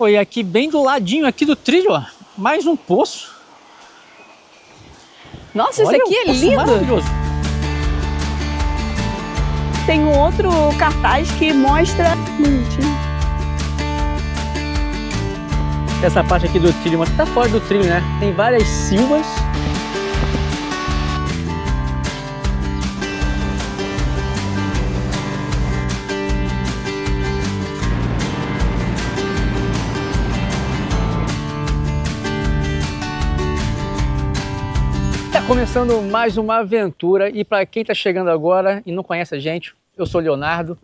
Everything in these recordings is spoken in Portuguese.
Oi, aqui bem do ladinho aqui do trilho, ó, mais um poço. Nossa, Olha, isso aqui é lindo! Maravilhoso. Tem um outro cartaz que mostra... Essa parte aqui do trilho, mas tá fora do trilho, né? Tem várias silvas. Tá começando mais uma aventura e para quem tá chegando agora e não conhece a gente, eu sou o Leonardo,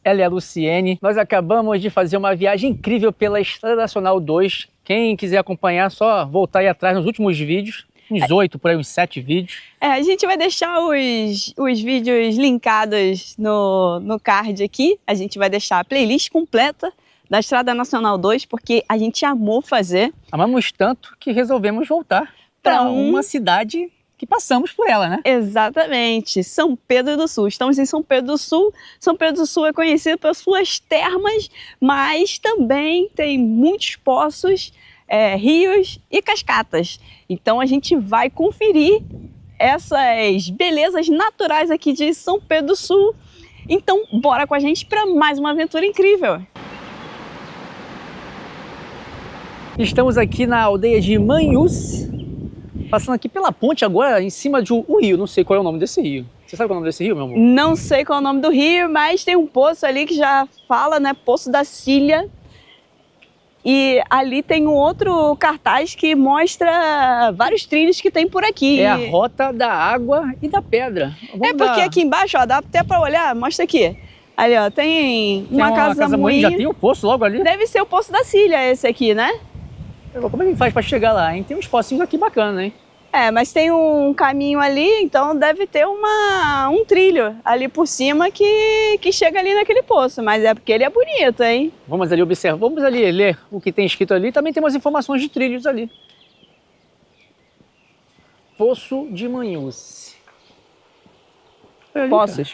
ela é a Luciene. Nós acabamos de fazer uma viagem incrível pela Estrada Nacional 2. Quem quiser acompanhar, só voltar aí atrás nos últimos vídeos, uns 8, por aí uns 7 vídeos. A gente vai deixar os vídeos linkados no card aqui. A gente vai deixar a playlist completa da Estrada Nacional 2, porque a gente amou fazer. Amamos tanto que resolvemos voltar para uma cidade que passamos por ela, né? Exatamente, São Pedro do Sul. Estamos em São Pedro do Sul. São Pedro do Sul é conhecido pelas suas termas, mas também tem muitos poços, rios e cascatas. Então a gente vai conferir essas belezas naturais aqui de São Pedro do Sul. Então bora com a gente para mais uma aventura incrível. Estamos aqui na aldeia de Manhus, passando aqui pela ponte agora, em cima de um rio. Não sei qual é o nome desse rio. Você sabe qual é o nome desse rio, meu amor? Não sei qual é o nome do rio, mas tem um poço ali que já fala, né? Poço da Cília. E ali tem um outro cartaz que mostra vários trilhos que tem por aqui. É a Rota da Água e da Pedra. Porque aqui embaixo, ó, dá até para olhar, mostra aqui. Ali, ó, tem uma casa moinho. Já tem o poço logo ali? Deve ser o Poço da Cília esse aqui, né? Como é que faz para chegar lá, hein? Tem uns pocinhos aqui bacanas, hein? Mas tem um caminho ali, então deve ter um trilho ali por cima que chega ali naquele poço, mas é porque ele é bonito, hein? Vamos ali observar, vamos ali ler o que tem escrito ali, também tem umas informações de trilhos ali. Poço de Manhus.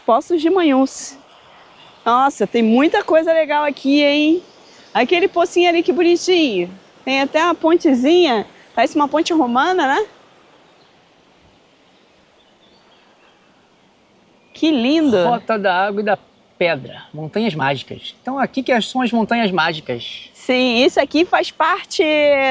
Poços de Manhus. Nossa, tem muita coisa legal aqui, hein? Aquele pocinho ali, que bonitinho. Tem até uma pontezinha, parece uma ponte romana, né? Que lindo! Rota da Água e da Pedra, Montanhas Mágicas. Então aqui que são as Montanhas Mágicas. Sim, isso aqui faz parte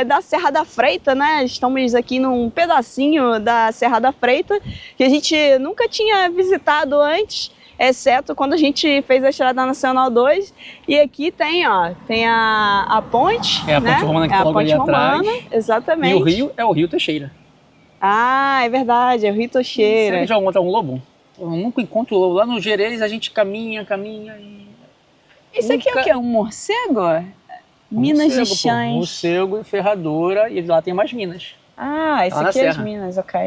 da Serra da Freita, né? Estamos aqui num pedacinho da Serra da Freita que a gente nunca tinha visitado antes, exceto quando a gente fez a Estrada Nacional 2. E aqui tem, ó, tem a ponte, a ponte romana que está logo ali atrás. Exatamente. E o rio é o Rio Teixeira. Ah, é verdade, é o Rio Teixeira. Será que já encontra um lobo? Eu nunca encontro lobo. Lá no Gerês a gente caminha e... Isso aqui é o quê? Um morcego? Minas de Chães. Morcego e ferradura, e lá tem mais minas. Ah, esse aqui é as minas, ok.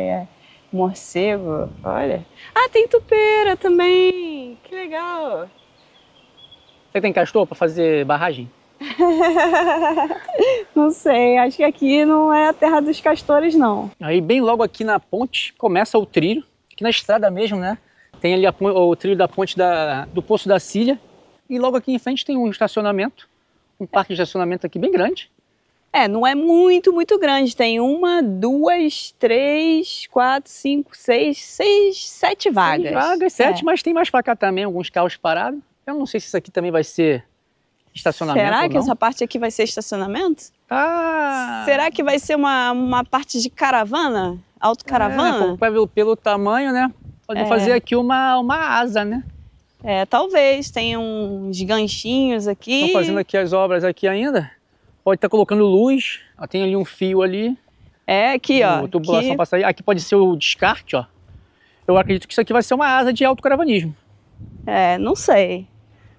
Morcego, olha. Ah, tem tupeira também, que legal. Você tem castor para fazer barragem? Não sei, acho que aqui não é a terra dos castores, não. Aí bem logo aqui na ponte começa o trilho, aqui na estrada mesmo, né? Tem ali o trilho da ponte do Poço da Cília. E logo aqui em frente tem um estacionamento, um parque de estacionamento aqui bem grande. Não é muito grande. Tem 1, 2, 3, 4, 5, 6, 7 vagas. 6 vagas, 7, mas tem mais para cá também, alguns carros parados. Eu não sei se isso aqui também vai ser estacionamento. Será que essa parte aqui vai ser estacionamento? Ah! Será que vai ser uma parte de caravana? Autocaravana? Pelo tamanho, né? Pode fazer aqui uma asa, né? Talvez. Tem uns ganchinhos aqui. Estão fazendo aqui as obras aqui ainda. Pode estar colocando luz. Tem ali um fio ali. Aqui, ó. Tubulação para sair. Aqui pode ser o descarte, ó. Eu acredito que isso aqui vai ser uma asa de autocaravanismo. Não sei.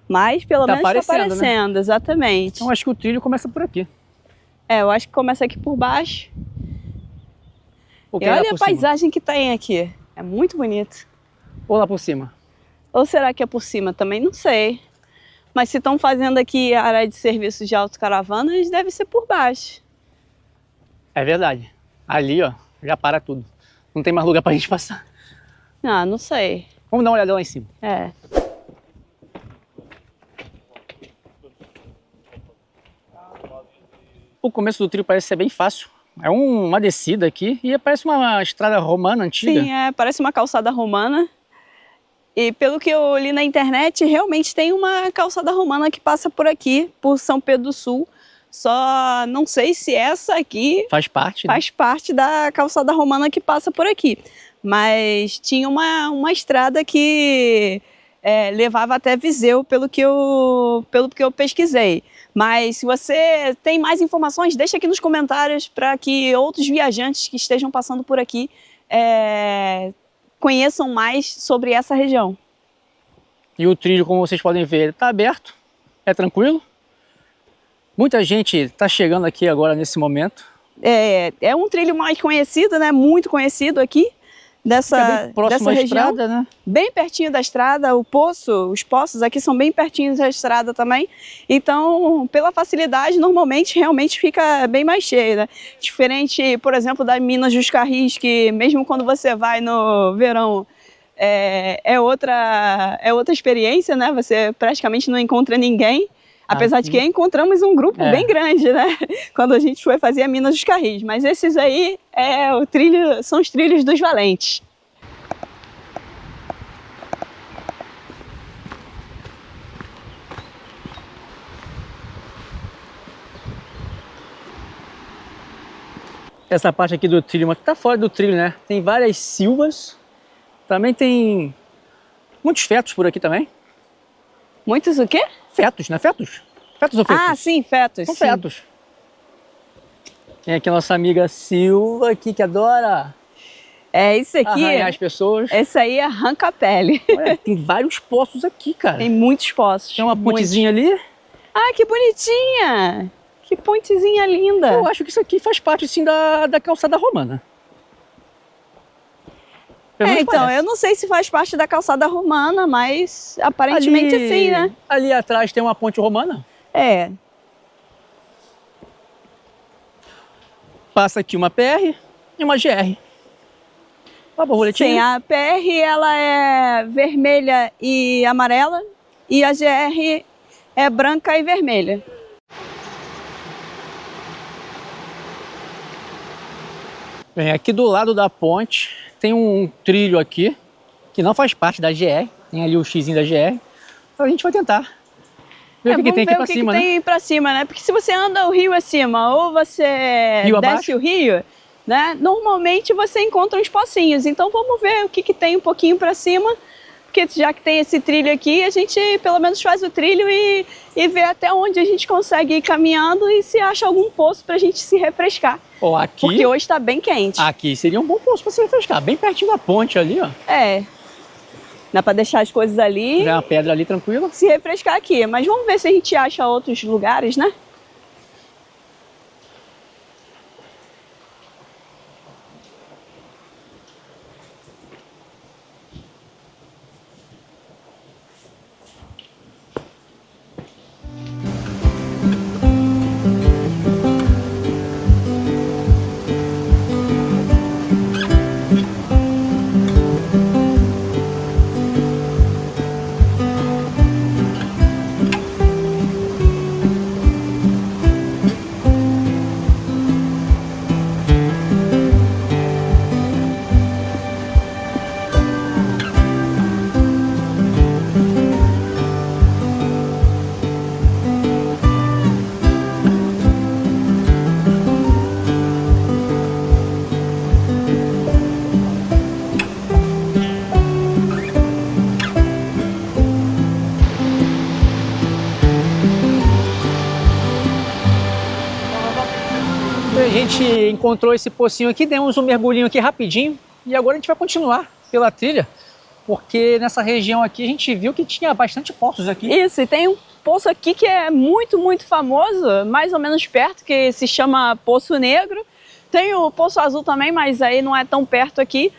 Mas pelo menos está aparecendo, né? Exatamente. Então acho que o trilho começa por aqui. Eu acho que começa aqui por baixo. E olha a paisagem que tem aqui. É muito bonito. Ou lá por cima? Ou será que é por cima? Também não sei. Mas se estão fazendo aqui a área de serviços de autocaravanas, deve ser por baixo. É verdade. Ali, ó, já para tudo. Não tem mais lugar pra gente passar. Ah, não sei. Vamos dar uma olhada lá em cima. O começo do trilho parece ser bem fácil. É uma descida aqui e parece uma estrada romana antiga. Sim, parece uma calçada romana. E pelo que eu li na internet, realmente tem uma calçada romana que passa por aqui, por São Pedro do Sul. Só não sei se essa aqui faz parte, né? Faz parte da calçada romana que passa por aqui. Mas tinha uma estrada que levava até Viseu, pelo que eu pesquisei. Mas se você tem mais informações, deixa aqui nos comentários para que outros viajantes que estejam passando por aqui conheçam mais sobre essa região. E o trilho, como vocês podem ver, está aberto, é tranquilo. Muita gente está chegando aqui agora nesse momento. É um trilho mais conhecido, né? Muito conhecido aqui dessa região. Estrada, né? Bem pertinho da estrada, os poços aqui são bem pertinho da estrada também. Então, pela facilidade, normalmente realmente fica bem mais cheio, né? Diferente, por exemplo, da Minas dos Carris, que mesmo quando você vai no verão, é outra experiência, né? Você praticamente não encontra ninguém. Apesar de que encontramos um grupo bem grande, né? Quando a gente foi fazer a Minas dos Carris. Mas esses aí são os trilhos dos valentes. Essa parte aqui do trilho, mas tá fora do trilho, né? Tem várias silvas. Também tem muitos fetos por aqui também. Muitos o quê? Fetos, né? Fetos? Fetos ou fetos? Ah, sim, fetos. São fetos. Tem aqui a nossa amiga Silva aqui, que adora isso aqui. Arranhar as pessoas. Esse aí arranca a pele. Olha, tem vários poços aqui, cara. Tem muitos poços. Tem uma pontezinha ali. Ah, que bonitinha! Que pontezinha linda! Eu acho que isso aqui faz parte, sim, da calçada romana. Então, eu não sei se faz parte da calçada romana, mas aparentemente sim, né? Ali atrás tem uma ponte romana. Passa aqui uma PR e uma GR. Uma borboletinha. Sim, a PR ela é vermelha e amarela e a GR é branca e vermelha. Bem, aqui do lado da ponte tem um trilho aqui que não faz parte da GR. Tem ali o xizinho da GR. Então a gente vai tentar ver o que tem aqui pra cima, né? Tem pra cima, né? Porque se você anda o rio acima ou você desce o rio, né? Normalmente você encontra uns pocinhos. Então vamos ver o que tem um pouquinho pra cima. Porque já que tem esse trilho aqui, a gente pelo menos faz o trilho e vê até onde a gente consegue ir caminhando e se acha algum poço pra gente se refrescar. Aqui, porque hoje tá bem quente. Aqui seria um bom poço pra se refrescar, bem pertinho da ponte ali, ó. Dá pra deixar as coisas ali. Tem uma pedra ali tranquila. Se refrescar aqui. Mas vamos ver se a gente acha outros lugares, né? A gente encontrou esse pocinho aqui, demos um mergulhinho aqui rapidinho e agora a gente vai continuar pela trilha, porque nessa região aqui a gente viu que tinha bastante poços aqui. Isso, e tem um poço aqui que é muito, muito famoso, mais ou menos perto, que se chama Poço Negro. Tem o Poço Azul também, mas aí não é tão perto aqui.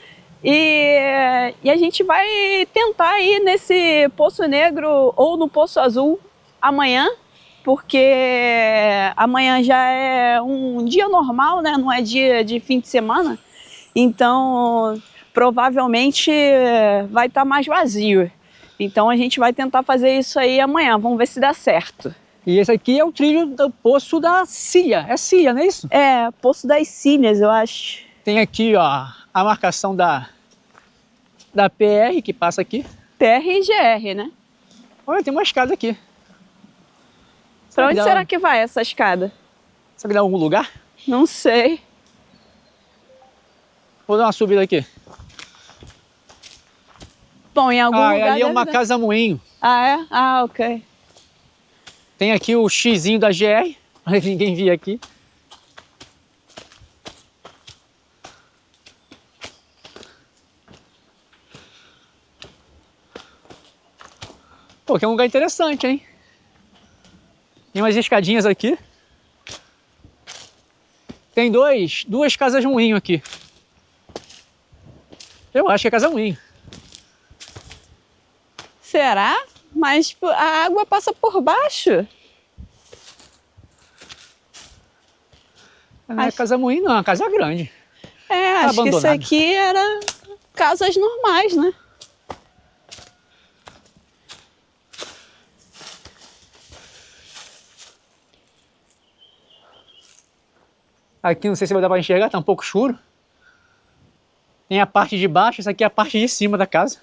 E a gente vai tentar ir nesse Poço Negro ou no Poço Azul amanhã, porque amanhã já é um dia normal, né? Não é dia de fim de semana. Então, provavelmente vai estar mais vazio. Então a gente vai tentar fazer isso aí amanhã, vamos ver se dá certo. E esse aqui é o trilho do Poço da Cília. É Cília, não é isso? É, Poço das Cílias, eu acho. Tem aqui, ó, a marcação da PR que passa aqui. PR e GR, né? Olha, tem uma escada aqui. Pra onde será que vai essa escada? Será que dá algum lugar? Não sei. Vou dar uma subida aqui. Bom, em algum lugar ali é deve uma dar. casa-moinho. Ah, é? Ah, ok. Tem aqui o xizinho da GR, mas ninguém via aqui. Pô, que é um lugar interessante, hein? Tem umas escadinhas aqui. Tem duas casas-moinho aqui. Eu acho que é casa-moinho. Será? Mas tipo, a água passa por baixo. Não é casa-moinho, não, é uma casa grande. É, acho que isso abandonado. aqui era casas normais, né? Aqui não sei se vai dar para enxergar, tá um pouco escuro. Tem a parte de baixo, essa aqui é a parte de cima da casa.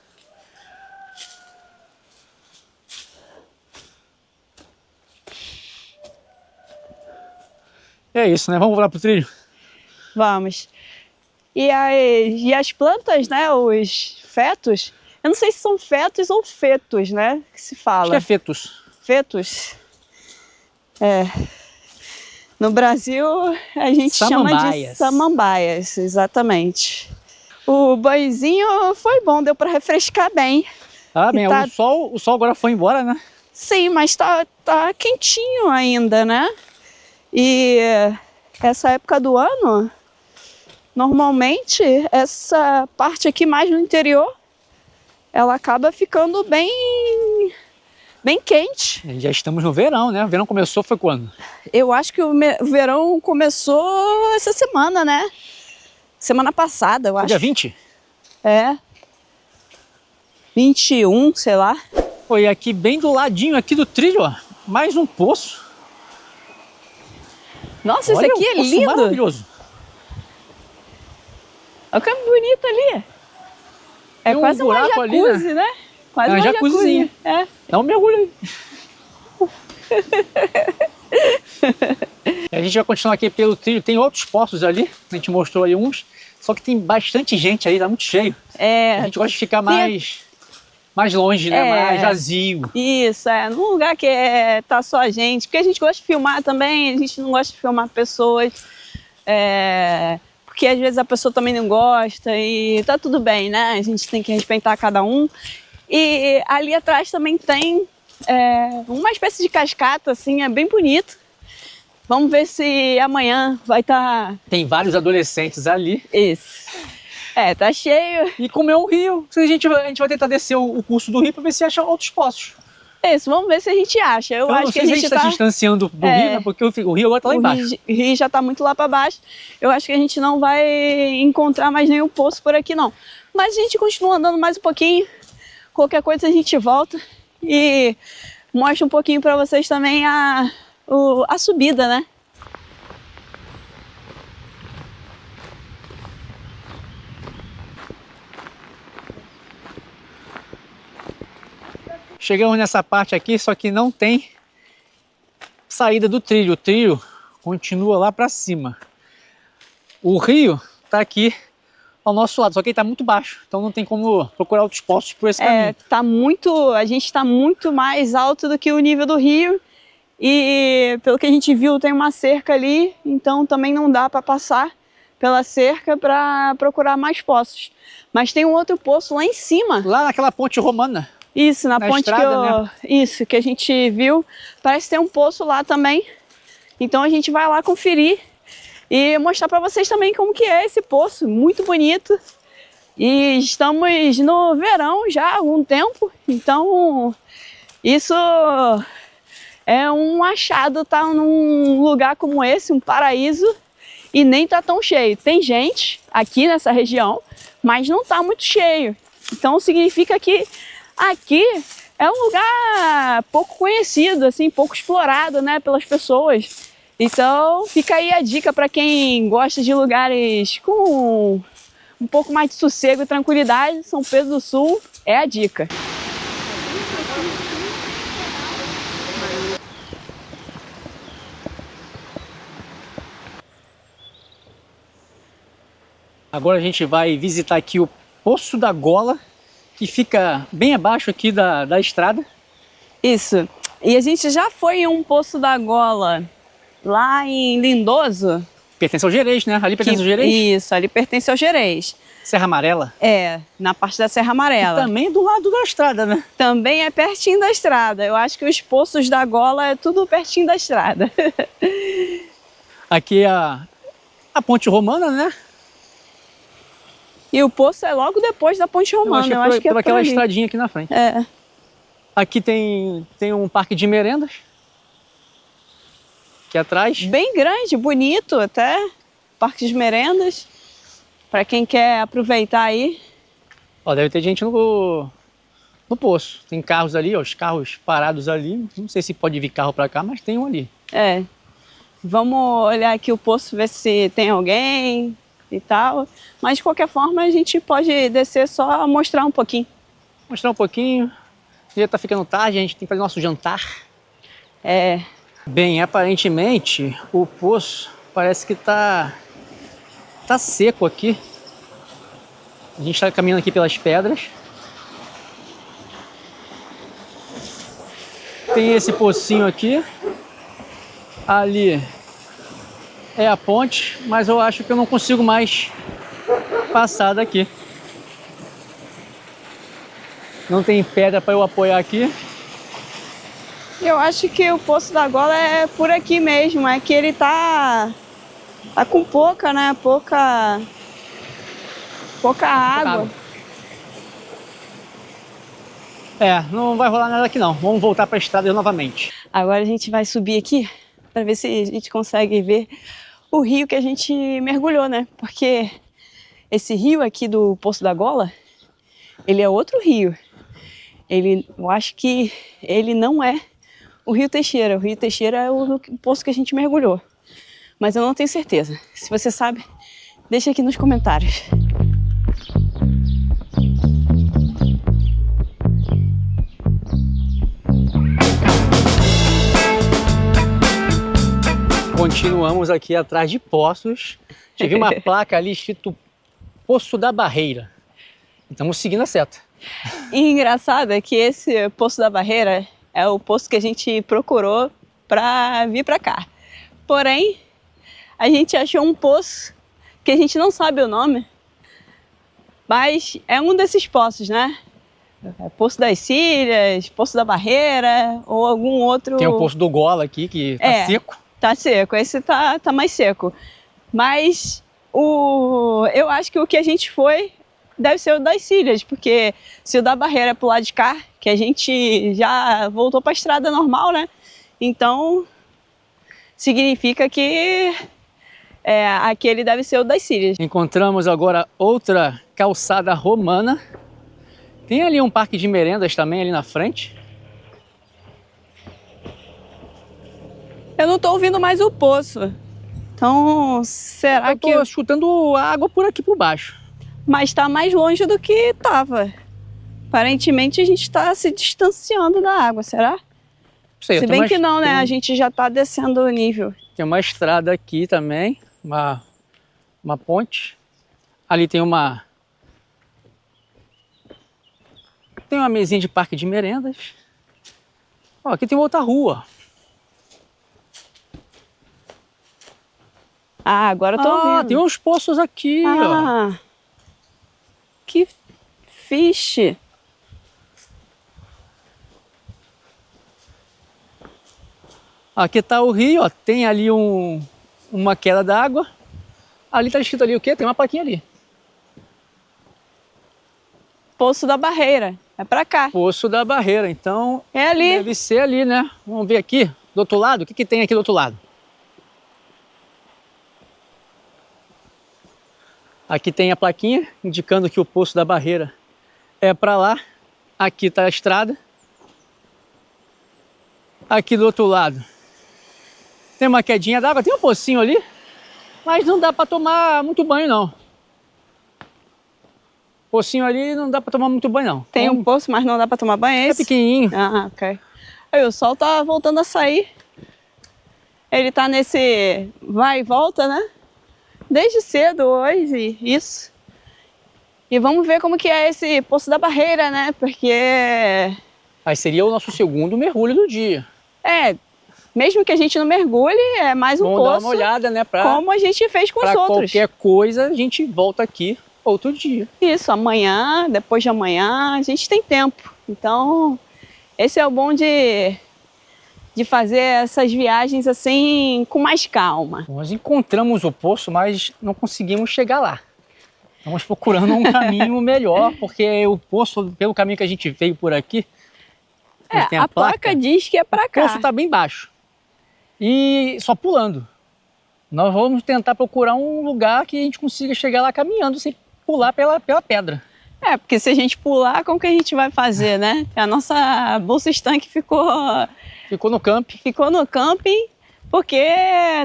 É isso, né? Vamos lá pro trilho. Vamos. E as plantas, né? Os fetos. Eu não sei se são fetos ou fetos, né? Que se fala. Acho que é fetos. Fetos. É. No Brasil, a gente chama de Samambaias. samambaias, exatamente. O banhozinho foi bom, deu para refrescar bem. Ah, bem, tá- o sol agora foi embora, né? Sim, mas tá quentinho ainda, né? E essa época do ano, normalmente, essa parte aqui mais no interior, ela acaba ficando bem quente. Já estamos no verão, né? O verão começou foi quando? Eu acho que o verão começou essa semana, né? Semana passada, eu Foi acho. dia 20? É. 21, sei lá. Foi aqui bem do ladinho aqui do trilho, ó. Mais um poço. Nossa, Olha, isso aqui um é poço lindo. maravilhoso. Olha que bonito ali. É Tem um quase uma buraco ali, jacuzzi, né? Quase É uma uma jacuzzizinha. jacuzzi. É. Dá um mergulho aí. E a gente vai continuar aqui pelo trilho. Tem outros poços ali. A gente mostrou aí uns. Só que tem bastante gente aí, tá muito cheio. É. A gente gosta de ficar mais longe, né? É. Mais vazio. Isso, num lugar que tá só a gente, porque a gente gosta de filmar também, a gente não gosta de filmar pessoas, porque às vezes a pessoa também não gosta e tá tudo bem, né? A gente tem que respeitar cada um. E ali atrás também tem uma espécie de cascata, assim, é bem bonito. Vamos ver se amanhã vai estar... Tem vários adolescentes ali. Isso. Tá cheio. E como é um rio, a gente vai tentar descer o curso do rio para ver se acha outros poços. Isso, vamos ver se a gente acha. Eu acho não que sei se a gente está se distanciando do rio, né? Porque o rio agora está lá embaixo. O rio já está muito lá para baixo. Eu acho que a gente não vai encontrar mais nenhum poço por aqui, não. Mas a gente continua andando mais um pouquinho. Qualquer coisa a gente volta e mostra um pouquinho para vocês também a subida, né? Chegamos nessa parte aqui, só que não tem saída do trilho. O trilho continua lá para cima. O rio está aqui ao nosso lado, só que ele está muito baixo, então não tem como procurar outros poços por esse caminho. A gente está muito mais alto do que o nível do rio e pelo que a gente viu tem uma cerca ali, então também não dá para passar pela cerca para procurar mais poços. Mas tem um outro poço lá em cima. Lá naquela ponte romana. Isso, na ponte estrada, né? Isso, que a gente viu. Parece ter um poço lá também. Então a gente vai lá conferir e mostrar para vocês também como que é esse poço. Muito bonito. E estamos no verão já há algum tempo. Então isso é um achado estar num lugar como esse, um paraíso. E nem tá tão cheio. Tem gente aqui nessa região, mas não tá muito cheio. Então significa que aqui é um lugar pouco conhecido, assim, pouco explorado, né, pelas pessoas. Então, fica aí a dica para quem gosta de lugares com um pouco mais de sossego e tranquilidade. São Pedro do Sul é a dica. Agora a gente vai visitar aqui o Poço da Gola, que fica bem abaixo aqui da estrada. Isso. E a gente já foi em um Poço da Gola lá em Lindoso. Pertence ao Gerês, né? Ali pertence ao Gerês? Isso, ali pertence ao Gerês. Serra Amarela. É, na parte da Serra Amarela. E também do lado da estrada, né? Também é pertinho da estrada. Eu acho que os Poços da Gola é tudo pertinho da estrada. Aqui é a Ponte Romana, né? E o poço é logo depois da Ponte Romana. Eu acho que é por aquela ali. estradinha aqui na frente. É. Aqui tem um parque de merendas. Aqui atrás. Bem grande, bonito até. Parque de merendas. Para quem quer aproveitar aí. Ó, deve ter gente no poço. Tem carros ali, ó, os carros parados ali. Não sei se pode vir carro para cá, mas tem um ali. É. Vamos olhar aqui o poço, ver se tem alguém e tal. Mas de qualquer forma a gente pode descer só mostrar um pouquinho. Mostrar um pouquinho. Já tá ficando tarde, a gente tem que fazer nosso jantar. É. Bem, aparentemente o poço parece que tá seco aqui. A gente está caminhando aqui pelas pedras. Tem esse pocinho aqui. Ali é a ponte, mas eu acho que eu não consigo mais passar daqui. Não tem pedra para eu apoiar aqui. Eu acho que o Poço da Gola é por aqui mesmo. É que ele tá com pouca, né? Pouca água. É, não vai rolar nada aqui não. Vamos voltar para a estrada novamente. Agora a gente vai subir aqui para ver se a gente consegue ver o rio que a gente mergulhou, né? Porque esse rio aqui do Poço da Gola, ele é outro rio. Eu acho que ele não é o Rio Teixeira. O Rio Teixeira é o poço que a gente mergulhou. Mas eu não tenho certeza. Se você sabe, deixa aqui nos comentários. Continuamos aqui atrás de poços. Tive uma placa ali escrito Poço da Barreira. Estamos seguindo a seta. E engraçado é que esse Poço da Barreira é o poço que a gente procurou para vir para cá. Porém, a gente achou um poço que a gente não sabe o nome, mas é um desses poços, né? É Poço das Cílias, Poço da Barreira ou algum outro. Tem o Poço do Gola aqui que tá seco. Tá seco, esse tá mais seco. Mas eu acho que o que a gente foi deve ser o das Cílias, porque se o da Barreira é pro lado de cá, que a gente já voltou para a estrada normal, né? Então, significa que aquele deve ser o das Cílias. Encontramos agora outra calçada romana. Tem ali um parque de merendas também ali na frente. Eu não tô ouvindo mais o poço. Então, será que... Eu tô escutando água por aqui por baixo. Mas tá mais longe do que tava. Aparentemente a gente tá se distanciando da água, será? Sei, Se bem que não, né? A gente já tá descendo o nível. Tem uma estrada aqui também, uma ponte. Ali tem uma mesinha de parque de merendas. Ó, aqui tem outra rua. Ah, agora eu tô ouvindo. Tem uns poços aqui, ó. Que fiche. Aqui tá o rio, ó. Tem ali uma queda d'água. Ali tá escrito ali o quê? Tem uma plaquinha ali. Poço da Barreira. É pra cá. Poço da Barreira, então... É ali. Deve ser ali, né? Vamos ver aqui, do outro lado. O que tem aqui do outro lado? Aqui tem a plaquinha indicando que o Poço da Barreira é para lá. Aqui está a estrada. Aqui do outro lado tem uma quedinha d'água, tem um pocinho ali, mas não dá para tomar muito banho não. Pocinho ali não dá para tomar muito banho não. Tem um poço, mas não dá para tomar banho, é É esse? pequenininho. Ah, ok. Aí o sol tá voltando a sair. Ele tá nesse vai e volta, né? Desde cedo hoje, isso. E vamos ver como que é esse Poço da Barreira, né? Porque... Aí seria o nosso segundo mergulho do dia. Mesmo que a gente não mergulhe, é mais um Vamos dar poço, uma olhada, né? como a gente fez com os outros. Qualquer coisa, a gente volta aqui outro dia. Isso, amanhã, depois de amanhã, a gente tem tempo. Então, esse é o bom de fazer essas viagens assim, com mais calma. Nós encontramos o poço, mas não conseguimos chegar lá. Estamos procurando um caminho melhor, porque o poço, pelo caminho que a gente veio por aqui, tem a placa diz que é para cá. O poço está bem baixo. E só pulando. Nós vamos tentar procurar um lugar que a gente consiga chegar lá caminhando, sem pular pela pedra. Porque se a gente pular, como que a gente vai fazer, né? A nossa bolsa estanque ficou no camping. Ficou no camping, porque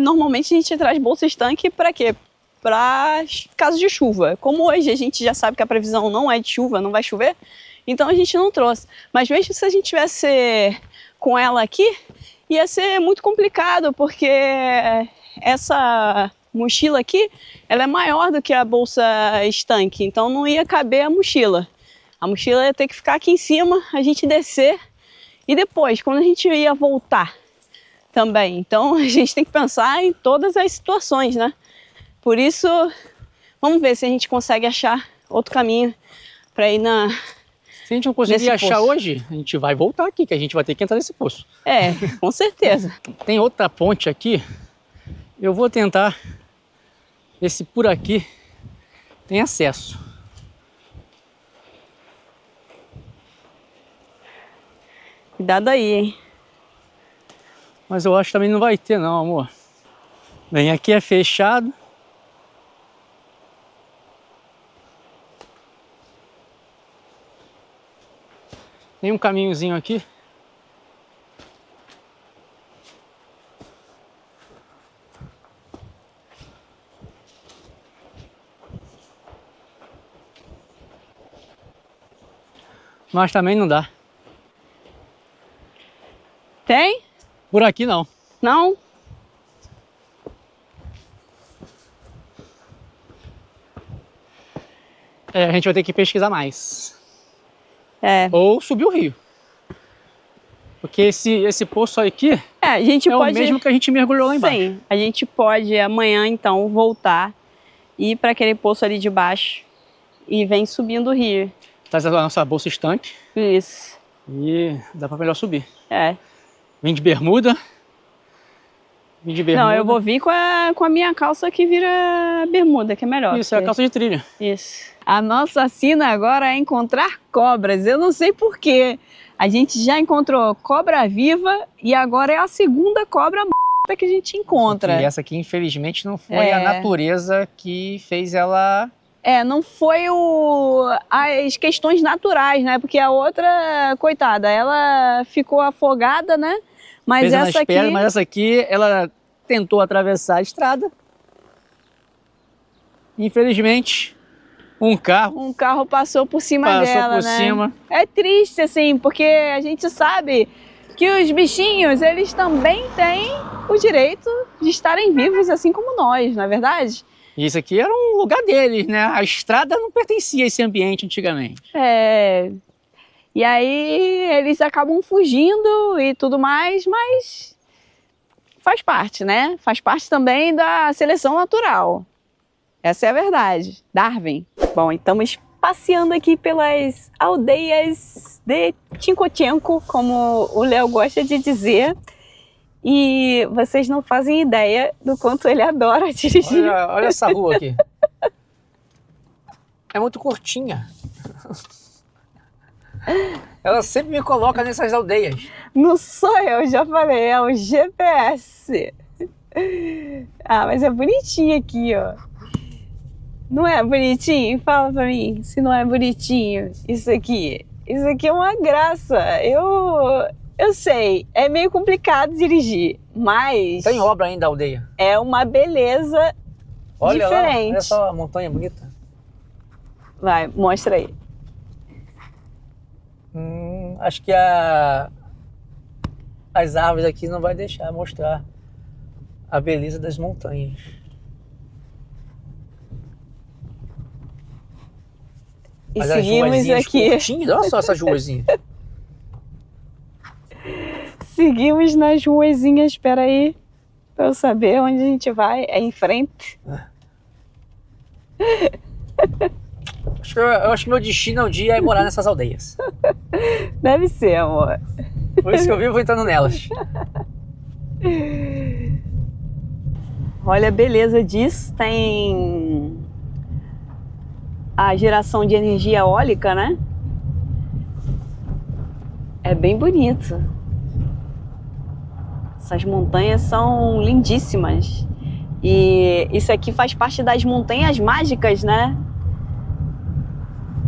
normalmente a gente traz bolsa estanque para quê? Para casos de chuva. Como hoje a gente já sabe que a previsão não é de chuva, não vai chover, então a gente não trouxe. Mas mesmo se a gente tivesse com ela aqui, ia ser muito complicado, porque essa mochila aqui, ela é maior do que a bolsa estanque, então não ia caber a mochila. A mochila ia ter que ficar aqui em cima, a gente descer, e depois, quando a gente ia voltar também. Então a gente tem que pensar em todas as situações, né? Por isso, vamos ver se a gente consegue achar outro caminho para ir na... Se a gente não conseguir achar hoje, a gente vai voltar aqui, que a gente vai ter que entrar nesse poço. Com certeza. Tem outra ponte aqui. Eu vou tentar ver se por aqui tem acesso. Cuidado aí, hein? Mas eu acho que também não vai ter não, amor. Bem, aqui é fechado. Tem um caminhozinho aqui. Mas também não dá. Tem? Por aqui não. Não? A gente vai ter que pesquisar mais. Ou subir o rio. Porque esse poço aqui a gente pode... o mesmo que a gente mergulhou lá embaixo. Sim, a gente pode amanhã então voltar e ir para aquele poço ali de baixo e vem subindo o rio. Traz a nossa bolsa estanque. Isso. E dá para melhor subir. Vem de bermuda. Não, eu vou vir com a minha calça que vira bermuda, que é melhor. Isso, é a calça de trilha. Isso. A nossa sina agora é encontrar cobras. Eu não sei porquê. A gente já encontrou cobra viva e agora é a segunda cobra morta que a gente encontra. E essa aqui, infelizmente, não foi a natureza que fez ela... não foi as questões naturais, né? Porque a outra, coitada, ela ficou afogada, né? Mas essa aqui, ela tentou atravessar a estrada. Infelizmente, um carro passou por cima dela, né? É triste, assim, porque a gente sabe que os bichinhos, eles também têm o direito de estarem vivos, assim como nós, não é verdade? Isso aqui era um lugar deles, né? A estrada não pertencia a esse ambiente antigamente. E aí eles acabam fugindo e tudo mais, mas faz parte, né? Faz parte também da seleção natural. Essa é a verdade. Darwin. Bom, estamos passeando aqui pelas aldeias de Tincotenco, como o Léo gosta de dizer. E vocês não fazem ideia do quanto ele adora dirigir. Olha essa rua aqui. É muito curtinha. Ela sempre me coloca nessas aldeias. Não sou eu, já falei, é o GPS. Mas é bonitinho aqui, ó. Não é bonitinho? Fala pra mim se não é bonitinho isso aqui. Isso aqui é uma graça. Eu sei, é meio complicado dirigir, mas Tem obra ainda, aldeia. é uma beleza Olha lá, diferente. olha só a montanha bonita. Vai, mostra aí. Acho que as árvores aqui não vai deixar mostrar a beleza das montanhas. E Mas as seguimos ruazinhas aqui, curtinhas, olha só essas ruazinhas. seguimos nas ruezinhas, espera aí, pra eu saber onde a gente vai. É em frente. Eu acho que meu destino um dia é morar nessas aldeias. Deve ser, amor. Por isso que eu vivo entrando nelas. Olha a beleza disso, tem a geração de energia eólica, né? É bem bonito. Essas montanhas são lindíssimas. E isso aqui faz parte das montanhas mágicas, né?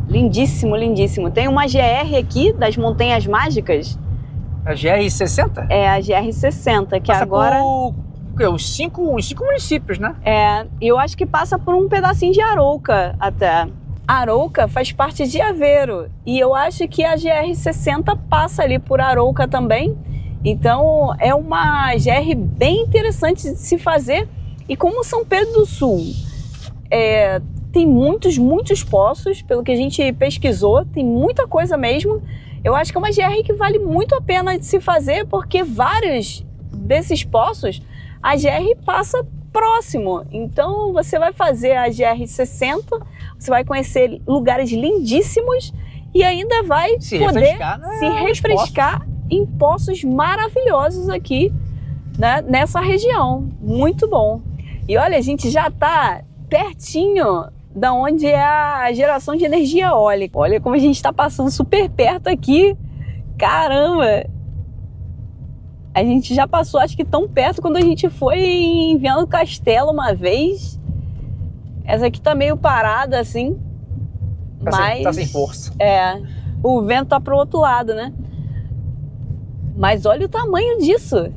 Lindíssimo, lindíssimo. Tem uma GR aqui das montanhas mágicas. A GR-60? É a GR-60, que Passa agora... por uns cinco municípios, né? É, eu acho que passa por um pedacinho de Arouca até. Arouca faz parte de Aveiro e eu acho que a GR-60 passa ali por Arouca também. Então é uma GR bem interessante de se fazer. E como São Pedro do Sul tem muitos poços, pelo que a gente pesquisou, tem muita coisa mesmo. Eu acho que é uma GR que vale muito a pena de se fazer, porque vários desses poços a GR passa próximo. Então você vai fazer a GR-60, você vai conhecer lugares lindíssimos e ainda vai poder se refrescar em poços maravilhosos aqui, né, nessa região. Muito bom. E olha, a gente já está pertinho da onde é a geração de energia eólica. Olha como a gente está passando super perto aqui. Caramba! A gente já passou, acho que tão perto quando a gente foi em Viana do Castelo uma vez. Essa aqui tá meio parada assim. Mas tá sem força. É, o vento tá pro outro lado, né? Mas olha o tamanho disso.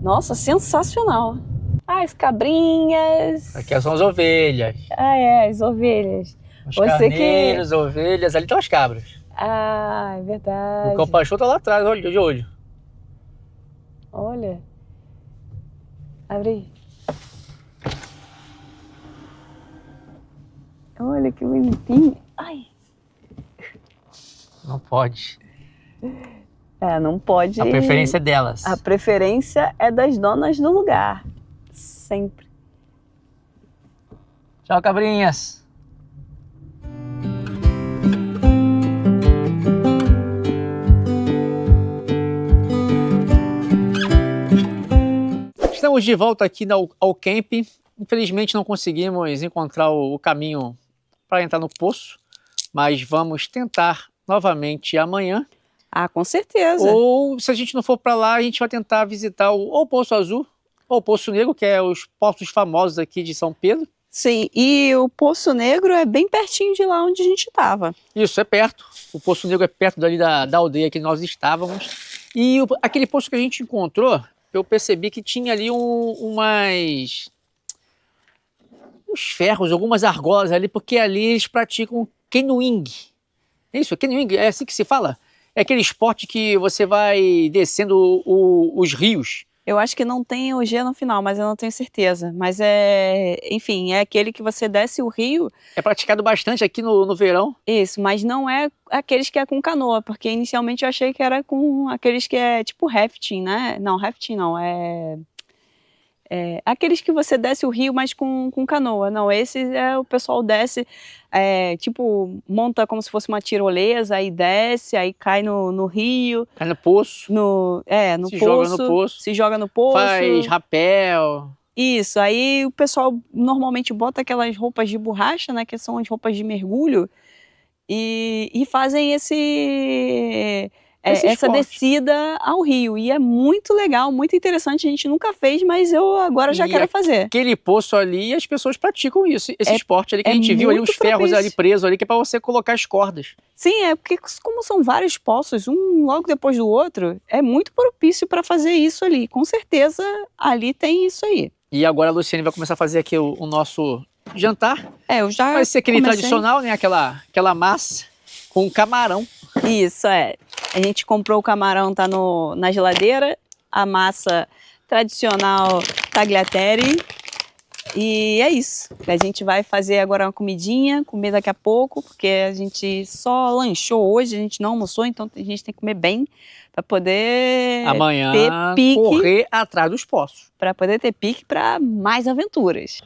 Nossa, sensacional. As cabrinhas. Aqui são as ovelhas. Ah, é, as ovelhas. Os carneiros, ovelhas, ali estão as cabras. Ah, é verdade. O Campachô tá lá atrás, olho de olho. Olha. Abre aí. Olha que bonitinho. Ai. Não pode. É, não pode. A preferência é delas. A preferência é das donas do lugar. Sempre. Tchau, cabrinhas. Estamos de volta aqui ao camp. Infelizmente não conseguimos encontrar o caminho para entrar no poço, mas vamos tentar novamente amanhã. Ah, com certeza. Ou se a gente não for para lá, a gente vai tentar visitar ou o Poço Azul ou o Poço Negro, que é os poços famosos aqui de São Pedro. Sim, e o Poço Negro é bem pertinho de lá onde a gente estava. Isso, é perto. O Poço Negro é perto dali da aldeia que nós estávamos. E aquele poço que a gente encontrou, eu percebi que tinha ali uns ferros, algumas argolas ali, porque ali eles praticam canoeing. É isso, canoeing, é assim que se fala? É aquele esporte que você vai descendo os rios. Eu acho que não tem o G no final, mas eu não tenho certeza. Mas enfim, é aquele que você desce o rio. É praticado bastante aqui no verão. Isso, mas não é aqueles que é com canoa, porque inicialmente eu achei que era com aqueles que é tipo rafting, né? Não, rafting não, aqueles que você desce o rio, mas com canoa. Não, esse o pessoal desce, tipo, monta como se fosse uma tirolesa, aí desce, aí cai no rio. Cai no poço. No se poço. Joga no poço. Se joga no poço. Faz rapel. Isso, aí o pessoal normalmente bota aquelas roupas de borracha, né, que são as roupas de mergulho, e fazem esse essa esporte. descida ao rio. E é muito legal, muito interessante. A gente nunca fez, mas eu agora já E quero fazer. Aquele poço ali, as pessoas praticam isso, esse É- esporte ali que a é gente viu ali, muito uns ferros propício. ali presos ali, que é pra você colocar as cordas. Sim, é porque como são vários poços, um logo depois do outro, é muito propício para fazer isso ali. Com certeza ali tem isso aí. E agora a Luciane vai começar a fazer aqui o nosso jantar. Eu já Vai ser aquele comecei. tradicional, né? Aquela massa com camarão. Isso, é. A gente comprou o camarão, tá na geladeira. A massa tradicional tagliatelle. E é isso. A gente vai fazer agora uma comidinha, comer daqui a pouco, porque a gente só lanchou hoje, a gente não almoçou, então a gente tem que comer bem para poder Amanhã, ter pique, correr atrás dos poços. para poder ter pique para mais aventuras.